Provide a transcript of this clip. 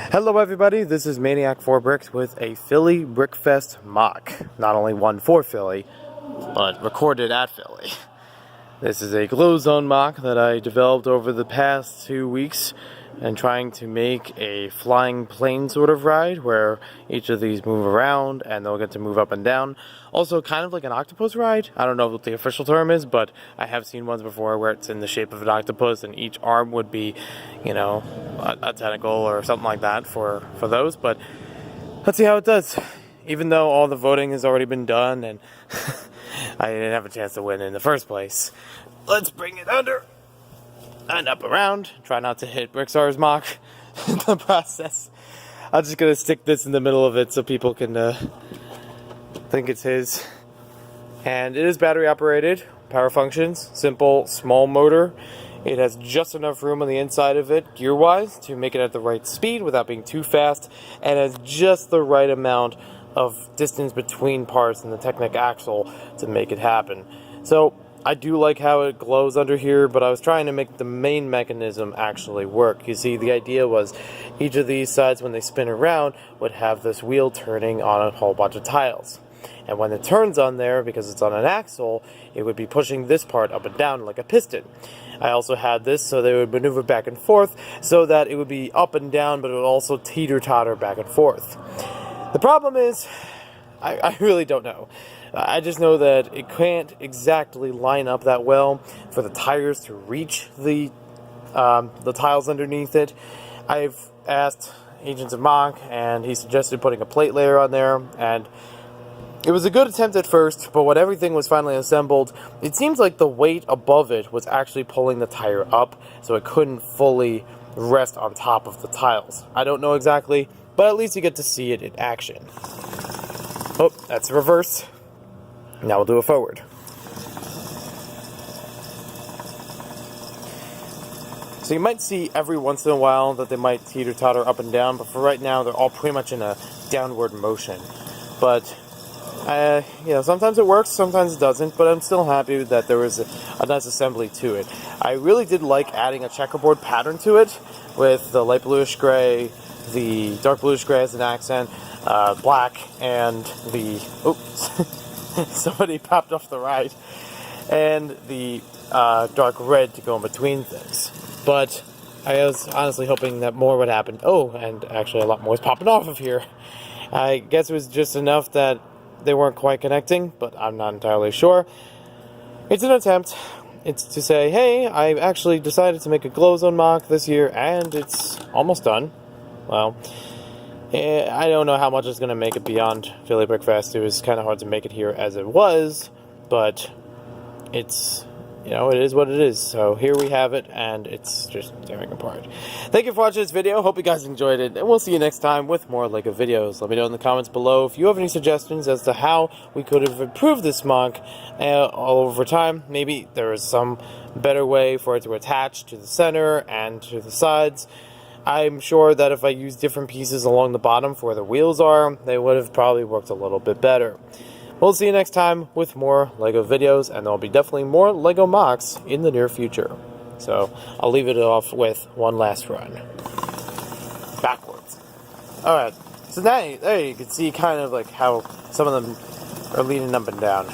Hello everybody, this is Maniac4Bricks with a Philly Brickfest mock. Not only one for Philly, but recorded at Philly. This is a glow zone mock that I developed over the past 2 weeks and trying to make a flying plane sort of ride where each of these move around and they'll get to move up and down. Also kind of like an octopus ride. I don't know what the official term is, but I have seen ones before where it's in the shape of an octopus and each arm would be, you know, a tentacle or something like that for those. But let's see how it does. Even though all the voting has already been done and I didn't have a chance to win in the first place. Let's bring it under and up around. Try not to hit Brickstar's mock in the process. I'm just gonna stick this in the middle of it so people can think it's his. And it is battery operated, power functions, simple, small motor. It has just enough room on the inside of it, gear-wise, to make it at the right speed without being too fast, and has just the right amount of distance between parts in the Technic axle to make it happen. So I do like how it glows under here, but I was trying to make the main mechanism actually work. You see, the idea was each of these sides, when they spin around, would have this wheel turning on a whole bunch of tiles. And when it turns on there, because it's on an axle, it would be pushing this part up and down like a piston. I also had this so they would maneuver back and forth so that it would be up and down, but it would also teeter-totter back and forth. The problem is, I really don't know. I just know that it can't exactly line up that well for the tires to reach the tiles underneath it. I've asked Agents of Mock, and he suggested putting a plate layer on there, and it was a good attempt at first, but when everything was finally assembled, it seems like the weight above it was actually pulling the tire up, so it couldn't fully rest on top of the tiles. I don't know exactly, but at least you get to see it in action. Oh, that's reverse. Now we'll do a forward. So you might see every once in a while that they might teeter-totter up and down, but for right now they're all pretty much in a downward motion. But you know, sometimes it works, sometimes it doesn't, but I'm still happy that there was a nice assembly to it. I really did like adding a checkerboard pattern to it with the light bluish gray, the dark bluish gray as an accent, black, and the somebody popped off the right, and the dark red to go in between things. But I was honestly hoping that more would happen. Oh, and actually a lot more is popping off of here. I guess it was just enough that they weren't quite connecting, but I'm not entirely sure. It's an attempt. It's to say, hey, I actually decided to make a glow zone mock this year, and it's almost done. Well, I don't know how much it's going to make it beyond Philly Brickfest. It was kind of hard to make it here as it was, but it's, you know, it is what it is. So here we have it, and it's just tearing apart. Thank you for watching this video. Hope you guys enjoyed it, and we'll see you next time with more LEGO videos. Let me know in the comments below if you have any suggestions as to how we could have improved this mock all over time. Maybe there is some better way for it to attach to the center and to the sides. I'm sure that if I used different pieces along the bottom for where the wheels are, they would have probably worked a little bit better. We'll see you next time with more LEGO videos, and there'll be definitely more LEGO mocks in the near future. So I'll leave it off with one last run. Backwards. Alright, so now there you can see kind of like how some of them are leaning up and down.